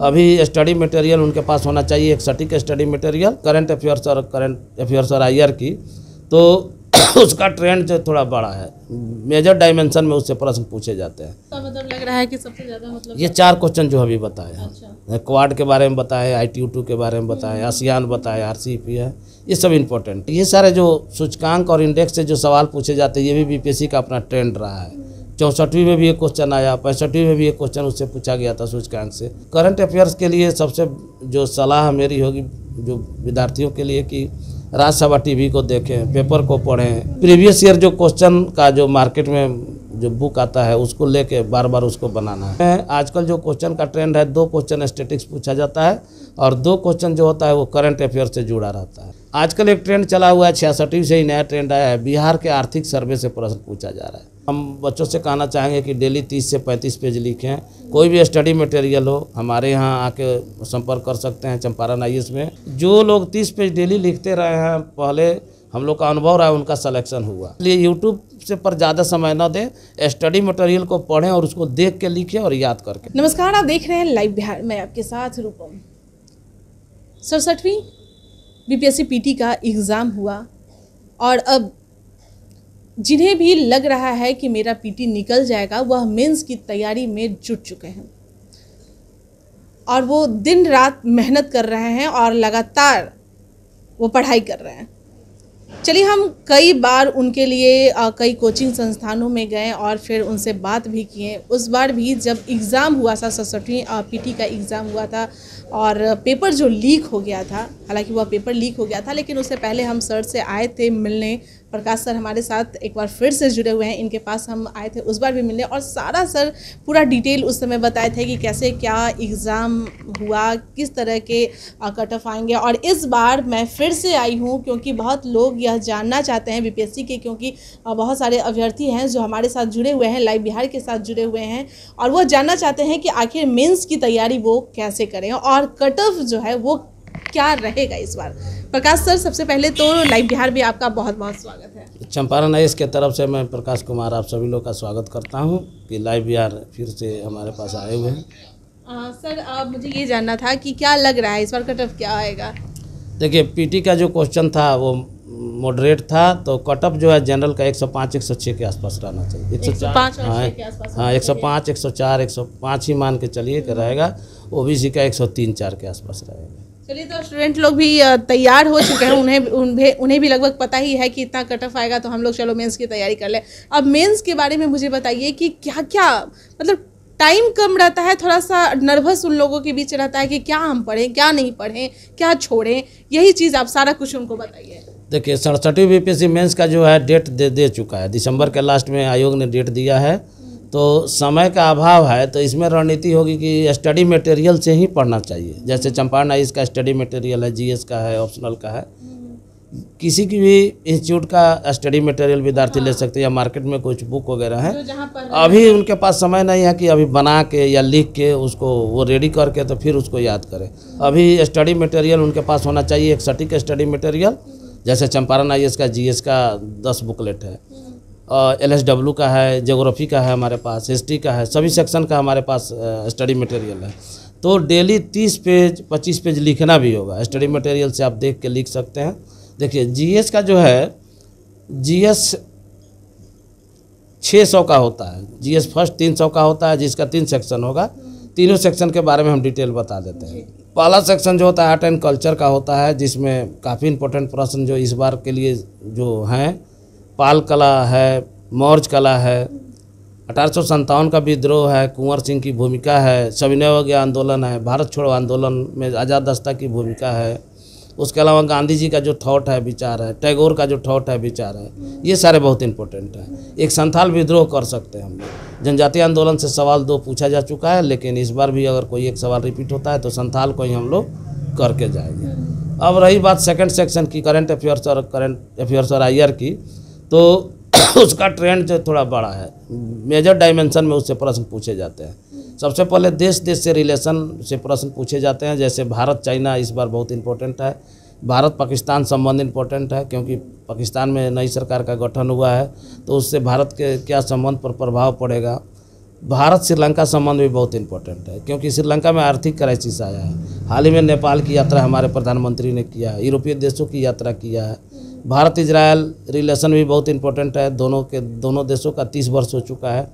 अभी study material उनके पास होना चाहिए, एक सटीक स्टडी मटेरियल करंट अफेयर्स और आईआर की। तो उसका ट्रेंड जो थोड़ा बड़ा है, मेजर डायमेंशन में उससे प्रश्न पूछे जाते हैं। तो मतलब लग रहा है कि सबसे ज़्यादा मतलब ये 4 क्वेश्चन जो अभी बताए हैं, अच्छा। क्वाड के बारे में बताए, ITU-2 के बारे में बताए, आसियान बताए, RCEP है, ये सब इम्पोर्टेंट। ये सारे जो सूचकांक और इंडेक्स से जो सवाल पूछे जाते हैं, ये भी BPSC का अपना ट्रेंड रहा है। 64वीं में भी एक क्वेश्चन आया, 65वीं में भी एक क्वेश्चन उससे पूछा गया था सूचकांक से। करंट अफेयर्स के लिए सबसे जो सलाह मेरी होगी जो विद्यार्थियों के लिए कि राज्यसभा टीवी को देखें, पेपर को पढ़ें, प्रीवियस ईयर जो क्वेश्चन का जो मार्केट में जो बुक आता है उसको लेके बार बार उसको बनाना है। आजकल जो क्वेश्चन का ट्रेंड है, 2 क्वेश्चन स्टैटिक्स पूछा जाता है और 2 क्वेश्चन जो होता है वो करंट अफेयर से जुड़ा रहता है। आजकल एक ट्रेंड चला हुआ है, 66वीं से ही नया ट्रेंड आया है, बिहार के आर्थिक सर्वे से प्रश्न पूछा जा रहा है। हम बच्चों से कहना चाहेंगे कि डेली 30 से 35 पेज लिखें। कोई भी स्टडी मटेरियल हो हमारे यहाँ आके संपर्क कर सकते हैं चंपारण IAS में। जो लोग 30 पेज डेली लिखते रहे हैं, पहले हम लोग का अनुभव रहा है, उनका सिलेक्शन हुआ। इसलिए यूट्यूब से पर ज़्यादा समय न दें, स्टडी मटेरियल को पढ़ें और उसको देख के लिखें और याद करके। नमस्कार, आप देख रहे हैं लाइव बिहार, मैं आपके साथ रूपम। 67वीं BPSC PT का एग्ज़ाम हुआ और अब जिन्हें भी लग रहा है कि मेरा PT निकल जाएगा, वह मेंस की तैयारी में जुट चुके हैं और वो दिन रात मेहनत कर रहे हैं और लगातार वो पढ़ाई कर रहे हैं। चलिए, हम कई बार उनके लिए कई कोचिंग संस्थानों में गए और फिर उनसे बात भी किए। उस बार भी जब एग्ज़ाम हुआ था, 67वीं PT का एग्ज़ाम हुआ था और पेपर जो लीक हो गया था, हालांकि वह पेपर लीक हो गया था, लेकिन उससे पहले हम सर से आए थे मिलने। प्रकाश सर हमारे साथ एक बार फिर से जुड़े हुए हैं, इनके पास हम आए थे उस बार भी मिलने और सारा सर पूरा डिटेल उस समय बताए थे कि कैसे क्या एग्ज़ाम हुआ, किस तरह के कट ऑफ आएंगे। और इस बार मैं फिर से आई हूँ क्योंकि बहुत लोग यह जानना चाहते हैं BPSC के, क्योंकि बहुत सारे अभ्यर्थी हैं जो हमारे साथ जुड़े हुए हैं, लाइव बिहार के साथ जुड़े हुए हैं और वो जानना चाहते हैं कि आखिर मेंस की तैयारी वो कैसे करें और कट ऑफ जो है वो क्या रहेगा इस बार। प्रकाश सर, सबसे पहले तो लाइव बिहार में आपका बहुत बहुत स्वागत है। चंपारण IAS के तरफ से मैं प्रकाश कुमार आप सभी लोग का स्वागत करता हूं कि लाइव बिहार फिर से हमारे पास आए हुए हैं। सर, अब मुझे ये जानना था कि क्या लग रहा है इस बार कट ऑफ क्या आएगा। देखिए, PT का जो क्वेश्चन था वो मॉडरेट था, तो कट ऑफ जो है जनरल का 105-106 के आसपास रहना चाहिए। 105 और 6 के आसपास। हाँ, 105, 104, 105 ही मान के चलिए कि रहेगा। OBC का 103-104 के आसपास रहेगा। चलिए, तो स्टूडेंट लोग भी तैयार हो चुके हैं, उन्हें भी लगभग पता ही है कि इतना कट ऑफ आएगा, तो हम लोग चलो मेंस की तैयारी कर ले। अब मेंस के बारे में मुझे बताइए कि क्या क्या मतलब टाइम कम रहता है, थोड़ा सा नर्वस उन लोगों के बीच रहता है कि क्या हम पढ़ें, क्या नहीं पढ़ें, क्या छोड़ें, यही चीज़ आप सारा कुछ उनको बताइए। देखिए, 67वीं BPSC मेंस का जो है डेट दे चुका है, दिसंबर के लास्ट में आयोग ने डेट दिया है। तो समय का अभाव है, तो इसमें रणनीति होगी कि स्टडी मटेरियल से ही पढ़ना चाहिए। जैसे चंपारण IAS का स्टडी मटेरियल है, GS का है, ऑप्शनल का है, किसी की भी इंस्टीट्यूट का स्टडी मटेरियल विद्यार्थी ले सकते हैं या मार्केट में कुछ बुक वगैरह है। अभी उनके पास समय नहीं है कि अभी बना के या लिख के उसको वो रेडी करके तो फिर उसको याद करें। अभी स्टडी मटेरियल उनके पास होना चाहिए, एक सटीक स्टडी मटेरियल। जैसे चंपारण IAS का GS का 10 बुकलेट है, LSW का है, ज्योग्राफी का है हमारे पास, हिस्ट्री का है, सभी सेक्शन का हमारे पास स्टडी मटेरियल है। तो डेली 30 पेज 25 पेज लिखना भी होगा। स्टडी मटेरियल से आप देख के लिख सकते हैं। देखिए, GS का जो है, GS 600 का होता है, GS फर्स्ट 300 का होता है, जिसका 3 सेक्शन होगा। तीनों सेक्शन के बारे में हम डिटेल बता देते हैं। पहला सेक्शन जो होता है आर्ट एंड कल्चर का होता है, जिसमें काफ़ी इंपॉर्टेंट प्रश्न जो इस बार के लिए जो हैं, पाल कला है, मौर्य कला है, 1857 का विद्रोह है, कुंवर सिंह की भूमिका है, सविनय अवज्ञा आंदोलन है, भारत छोड़ो आंदोलन में आज़ाद दस्ता की भूमिका है। उसके अलावा गांधी जी का जो थॉट है, विचार है, टैगोर का जो थॉट है, विचार है, ये सारे बहुत इंपॉर्टेंट हैं। एक संथाल विद्रोह कर सकते हैं हम लोग। जनजातीय आंदोलन से सवाल 2 पूछा जा चुका है, लेकिन इस बार भी अगर कोई एक सवाल रिपीट होता है तो संथाल को ही हम लोग करके जाएंगे। अब रही बात सेकंड सेक्शन की, करंट अफेयर्स और IR की, तो उसका ट्रेंड जो थोड़ा बड़ा है, मेजर डायमेंशन में उससे प्रश्न पूछे जाते हैं। सबसे पहले देश से रिलेशन से प्रश्न पूछे जाते हैं। जैसे भारत चाइना इस बार बहुत इंपॉर्टेंट है, भारत पाकिस्तान संबंध इंपॉर्टेंट है, क्योंकि पाकिस्तान में नई सरकार का गठन हुआ है, तो उससे भारत के क्या संबंध पर प्रभाव पड़ेगा। भारत श्रीलंका संबंध भी बहुत इम्पोर्टेंट है, क्योंकि श्रीलंका में आर्थिक क्राइसिस आया है। हाल ही में नेपाल की यात्रा हमारे प्रधानमंत्री ने किया है, यूरोपीय देशों की यात्रा किया है। भारत इजराइल रिलेशन भी बहुत इम्पोर्टेंट है, दोनों देशों का 30 वर्ष हो चुका है।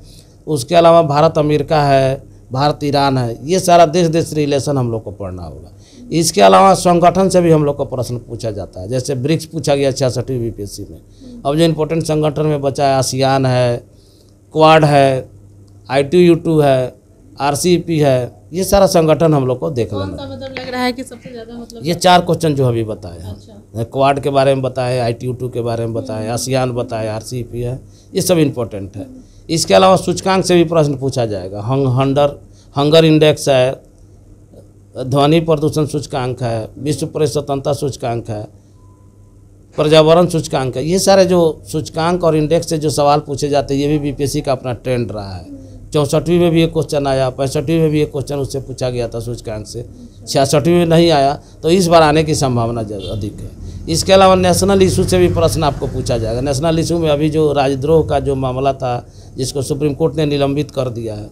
उसके अलावा भारत अमेरिका है, भारत ईरान है, ये सारा देश रिलेशन हम लोग को पढ़ना होगा। इसके अलावा संगठन से भी हम लोग को प्रश्न पूछा जाता है, जैसे ब्रिक्स पूछा गया 66वीं बीपीएससी में। अब जो इम्पोर्टेंट संगठन में बचा है, आसियान है, क्वाड है, ITU2 है, RCEP है, ये सारा संगठन हम लोग को देख लेना। कौन सा मतलब लग रहा है कि सबसे ज़्यादा मतलब ये 4 क्वेश्चन जो अभी बताए हैं, अच्छा। क्वाड के बारे में बताए, ITU2 के बारे में बताए, आसियान बताए, RCEP है, ये सब इम्पोर्टेंट है। इसके अलावा सूचकांक से भी प्रश्न पूछा जाएगा। हंगर इंडेक्स है, ध्वनि प्रदूषण सूचकांक है, विश्व प्रेस स्वतंत्रता सूचकांक है, पर्यावरण सूचकांक है। ये सारे जो सूचकांक और इंडेक्स से जो सवाल पूछे जाते हैं, ये भी बीपीएससी का अपना ट्रेंड रहा है। 64वीं में भी एक क्वेश्चन आया, 65वीं में भी एक क्वेश्चन उससे पूछा गया था सूचकांक से, 66वीं में नहीं आया, तो इस बार आने की संभावना अधिक है। इसके अलावा नेशनल इशू से भी प्रश्न आपको पूछा जाएगा। नेशनल इशू में अभी जो राजद्रोह का जो मामला था, जिसको सुप्रीम कोर्ट ने निलंबित कर दिया है,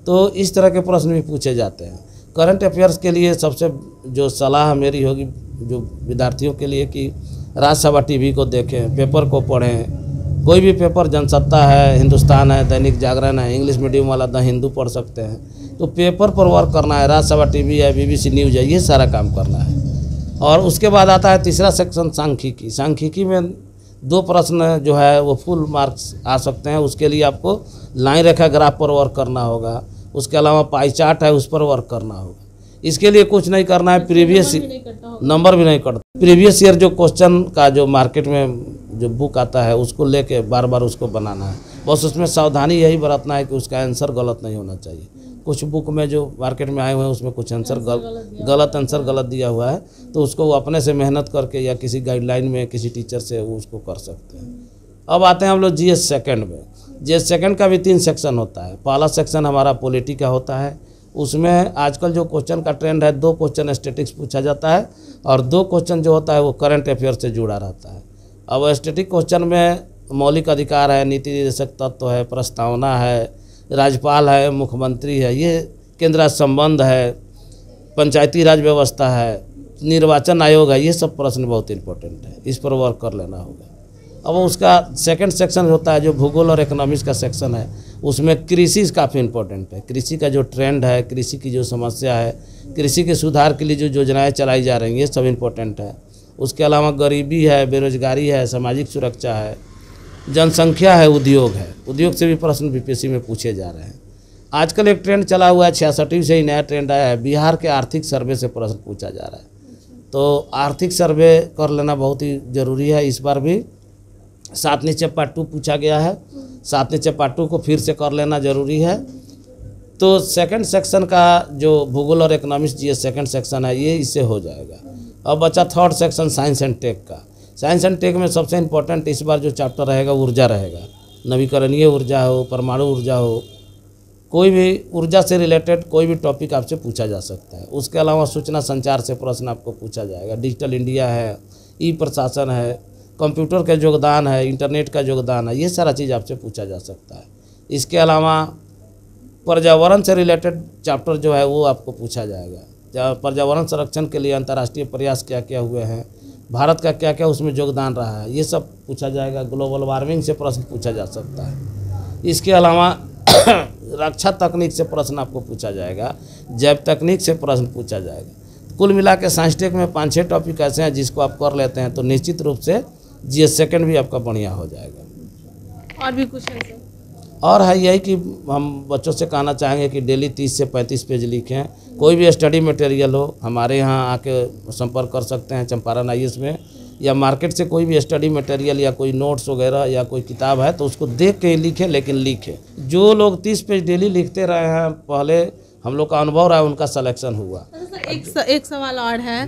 तो इस तरह के प्रश्न भी पूछे जाते हैं। करंट अफेयर्स के लिए सबसे जो सलाह मेरी होगी जो विद्यार्थियों के लिए कि राज्यसभा टीवी को देखें, पेपर को पढ़ें। कोई भी पेपर, जनसत्ता है, हिंदुस्तान है, दैनिक जागरण है, इंग्लिश मीडियम वाला द हिंदू पढ़ सकते हैं। तो पेपर पर वर्क करना है, राज्यसभा टीवी है, BBC न्यूज़ है, ये सारा काम करना है। और उसके बाद आता है तीसरा सेक्शन सांख्यिकी। सांख्यिकी में 2 प्रश्न जो है वो फुल मार्क्स आ सकते हैं। उसके लिए आपको लाइन रेखा ग्राफ पर वर्क करना होगा। उसके अलावा पाई चार्ट है, उस पर वर्क करना होगा। इसके लिए कुछ नहीं करना है, प्रीवियस नंबर भी नहीं कटता। प्रीवियस ईयर जो क्वेश्चन का जो मार्केट में जो बुक आता है, उसको लेके बार बार उसको बनाना है। बस उसमें सावधानी यही बरतना है कि उसका आंसर गलत नहीं होना चाहिए। कुछ बुक में जो मार्केट में आए हुए हैं उसमें कुछ आंसर गलत आंसर गलत दिया हुआ है, तो उसको वो अपने से मेहनत करके या किसी गाइडलाइन में किसी टीचर से वो उसको कर सकते हैं। अब आते हैं हम लोग GS सेकंड में। GS सेकंड का भी 3 सेक्शन होता है। पहला सेक्शन हमारा पॉलिटी का होता है। उसमें आजकल जो क्वेश्चन का ट्रेंड है, 2 क्वेश्चन स्टैटिक्स पूछा जाता है और 2 क्वेश्चन जो होता है वो करंट अफेयर से जुड़ा रहता है। अब स्टैटिक क्वेश्चन में मौलिक अधिकार है, नीति निर्देशक तत्व है, प्रस्तावना है, राज्यपाल है, मुख्यमंत्री है, ये केंद्र संबंध है, पंचायती राज व्यवस्था है, निर्वाचन आयोग है, ये सब प्रश्न बहुत इंपॉर्टेंट है, इस पर वर्क कर लेना होगा। अब उसका सेकंड सेक्शन होता है जो भूगोल और इकोनॉमिक्स का सेक्शन है, उसमें कृषि काफ़ी इंपॉर्टेंट है। कृषि का जो ट्रेंड है, कृषि की जो समस्या है, कृषि के सुधार के लिए जो योजनाएं चलाई जा रही हैं, ये सब इंपॉर्टेंट है। उसके अलावा गरीबी है, बेरोजगारी है, सामाजिक सुरक्षा है, जनसंख्या है, उद्योग है। उद्योग से भी प्रश्न बीपीएससी में पूछे जा रहे हैं। आजकल एक ट्रेंड चला हुआ है, 66वीं से ही नया ट्रेंड आया है, बिहार के आर्थिक सर्वे से प्रश्न पूछा जा रहा है। तो आर्थिक सर्वे कर लेना बहुत ही ज़रूरी है। इस बार भी 7 नीचे पार्ट 2 पूछा गया है, 7 नीचे पार्ट 2 को फिर से कर लेना ज़रूरी है। तो सेकंड सेक्शन का जो भूगोल और इकोनॉमिक्स GS सेकंड सेक्शन है, ये इससे हो जाएगा। अब बचा third section science and tech का। साइंस एंड टेक में सबसे इम्पोर्टेंट इस बार जो चैप्टर रहेगा ऊर्जा रहेगा। नवीकरणीय ऊर्जा हो, परमाणु ऊर्जा हो, कोई भी ऊर्जा से रिलेटेड कोई भी टॉपिक आपसे पूछा जा सकता है। उसके अलावा सूचना संचार से प्रश्न आपको पूछा जाएगा। डिजिटल इंडिया है, ई प्रशासन है, कंप्यूटर का योगदान है, इंटरनेट का योगदान है, ये सारा चीज़ आपसे पूछा जा सकता है। इसके अलावा पर्यावरण से रिलेटेड चैप्टर जो है वो आपको पूछा जाएगा। पर्यावरण संरक्षण के लिए अंतर्राष्ट्रीय प्रयास क्या क्या हुए हैं, भारत का क्या क्या उसमें योगदान रहा है, ये सब पूछा जाएगा। ग्लोबल वार्मिंग से प्रश्न पूछा जा सकता है। इसके अलावा रक्षा तकनीक से प्रश्न आपको पूछा जाएगा, जैव तकनीक से प्रश्न पूछा जाएगा। कुल मिला के साइंस टेक में 5-6 टॉपिक ऐसे हैं जिसको आप कर लेते हैं तो निश्चित रूप से GS सेकंड भी आपका बढ़िया हो जाएगा। और भी कुछ है सर? और है यही कि हम बच्चों से कहना चाहेंगे कि डेली 30 से 35 पेज लिखें। कोई भी स्टडी मटेरियल हो हमारे यहाँ आके संपर्क कर सकते हैं चंपारण IAS में, या मार्केट से कोई भी स्टडी मटेरियल या कोई नोट्स वगैरह या कोई किताब है तो उसको देख के लिखें, लेकिन लिखें। जो लोग 30 पेज डेली लिखते रहे हैं, पहले हम लोग का अनुभव रहा है, उनका सिलेक्शन हुआ। एक सवाल और है,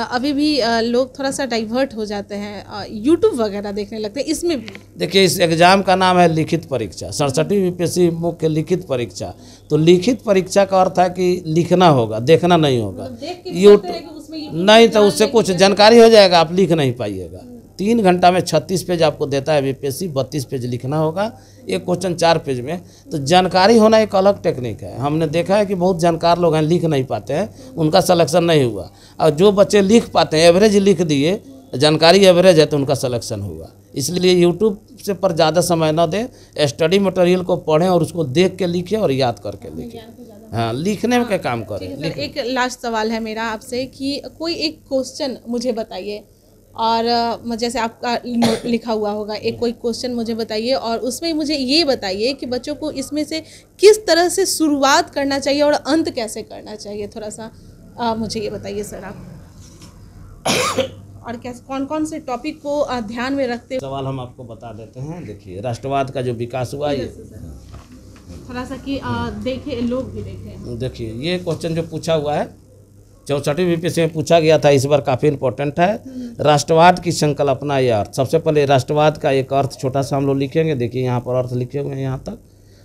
अभी भी लोग थोड़ा सा डाइवर्ट हो जाते हैं, यूट्यूब वगैरह देखने लगते हैं। इसमें भी देखिए, इस एग्ज़ाम का नाम है लिखित परीक्षा, 67वीं बीपीएससी मुख्य लिखित परीक्षा। तो लिखित परीक्षा का अर्थ है कि लिखना होगा, देखना नहीं होगा। यूट्यूब नहीं, तो उससे कुछ जानकारी हो जाएगा, आप लिख नहीं पाइएगा। 3 घंटा में 36 पेज आपको देता है बीपीएससी, 32 पेज लिखना होगा, एक क्वेश्चन 4 पेज में। तो जानकारी होना एक अलग टेक्निक है। हमने देखा है कि बहुत जानकार लोग हैं, लिख नहीं पाते हैं, उनका सिलेक्शन नहीं हुआ। और जो बच्चे लिख पाते हैं, एवरेज लिख दिए, जानकारी एवरेज है, तो उनका सिलेक्शन हुआ। इसलिए यूट्यूब से पर ज़्यादा समय न दें, स्टडी मटेरियल को पढ़ें और उसको देख के लिखें और याद करके लिखें। हाँ, लिखने में क्या काम करें। एक लास्ट सवाल है मेरा आपसे कि कोई एक क्वेश्चन मुझे बताइए, और जैसे आपका लिखा हुआ होगा, एक कोई क्वेश्चन मुझे बताइए और उसमें मुझे ये बताइए कि बच्चों को इसमें से किस तरह से शुरुआत करना चाहिए और अंत कैसे करना चाहिए। थोड़ा सा मुझे ये बताइए सर आप, और कैसे कौन कौन से टॉपिक को ध्यान में रखते। सवाल हम आपको बता देते हैं। देखिए, राष्ट्रवाद का जो विकास हुआ, ये थोड़ा सा कि देखें, लोग भी देखें। देखिए, ये क्वेश्चन जो पूछा हुआ है 64वीं बीपीएससी में पूछा गया था, इस बार काफ़ी इंपॉर्टेंट है। राष्ट्रवाद की संकल्पना या अर्थ। सबसे पहले राष्ट्रवाद का एक अर्थ छोटा सा हम लोग लिखेंगे। देखिए, यहाँ पर अर्थ लिखे हुए हैं यहाँ तक।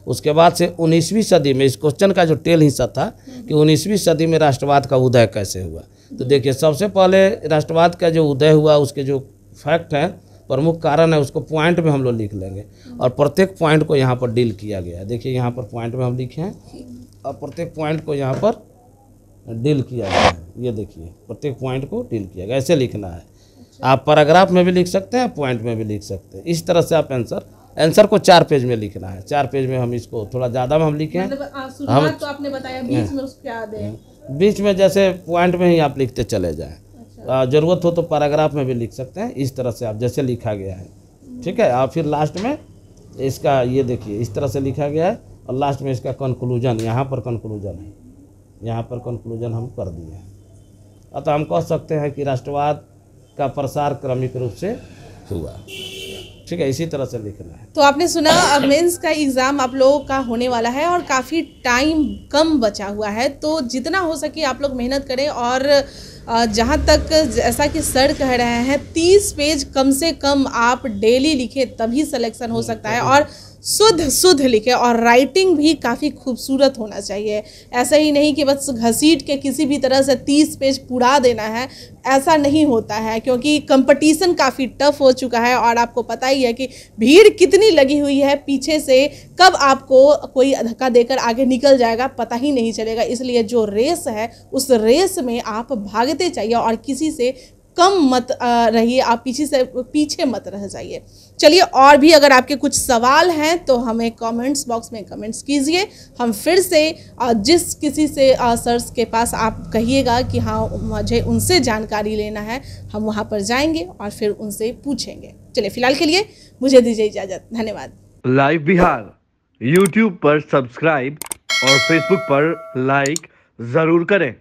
उसके बाद से 19वीं सदी में, इस क्वेश्चन का जो टेल हिस्सा था कि 19वीं सदी में राष्ट्रवाद का उदय कैसे हुआ। तो देखिए, सबसे पहले राष्ट्रवाद का जो उदय हुआ, उसके जो फैक्ट हैं, प्रमुख कारण है, उसको पॉइंट में हम लोग लिख लेंगे और प्रत्येक पॉइंट को यहाँ पर डील किया गया है। देखिए, यहाँ पर पॉइंट में हम लिखे हैं और प्रत्येक पॉइंट को यहाँ पर डील किया गया है। ये देखिए, प्रत्येक पॉइंट को डील किया गया, ऐसे लिखना है। आप पैराग्राफ में भी लिख सकते हैं, पॉइंट में भी लिख सकते हैं। इस तरह से आप आंसर को 4 पेज में लिखना है। 4 पेज में हम इसको थोड़ा ज़्यादा में हम लिखे हैं। हम तो आपने बताया, बीच में उसको क्या दें? बीच में जैसे पॉइंट में ही आप लिखते चले जाएं। ज़रूरत हो तो पैराग्राफ में भी लिख सकते हैं, इस तरह से आप जैसे लिखा गया है, ठीक है। और फिर लास्ट में इसका ये देखिए, इस तरह से लिखा गया है और लास्ट में इसका कंक्लूजन, यहाँ पर कंक्लूजन है, यहाँ पर कंक्लूजन हम कर दिए हैं। अतः हम कह सकते हैं कि राष्ट्रवाद का प्रसार क्रमिक रूप से हुआ, ठीक है। इसी तरह से लिखना है। तो आपने सुना, अब मेंस का एग्ज़ाम आप लोगों का होने वाला है और काफ़ी टाइम कम बचा हुआ है, तो जितना हो सके आप लोग मेहनत करें। और जहाँ तक जैसा कि सर कह रहे हैं, 30 पेज कम से कम आप डेली लिखें, तभी सिलेक्शन हो सकता है। और शुद्ध लिखे, और राइटिंग भी काफ़ी खूबसूरत होना चाहिए। ऐसा ही नहीं कि बस घसीट के किसी भी तरह से 30 पेज पूरा देना है, ऐसा नहीं होता है, क्योंकि कंपटीशन काफ़ी टफ हो चुका है। और आपको पता ही है कि भीड़ कितनी लगी हुई है पीछे से, कब आपको कोई धक्का देकर आगे निकल जाएगा पता ही नहीं चलेगा। इसलिए जो रेस है, उस रेस में आप भागते चाहिए और किसी से कम मत रहिए, आप पीछे मत रह जाइए। चलिए, और भी अगर आपके कुछ सवाल हैं तो हमें कमेंट्स बॉक्स में कमेंट्स कीजिए। हम फिर से जिस किसी से सर्स के पास आप कहिएगा कि हाँ मुझे उनसे जानकारी लेना है, हम वहाँ पर जाएंगे और फिर उनसे पूछेंगे। चलिए, फिलहाल के लिए मुझे दीजिए इजाज़त। धन्यवाद। लाइव बिहार यूट्यूब पर सब्सक्राइब और फेसबुक पर लाइक ज़रूर करें।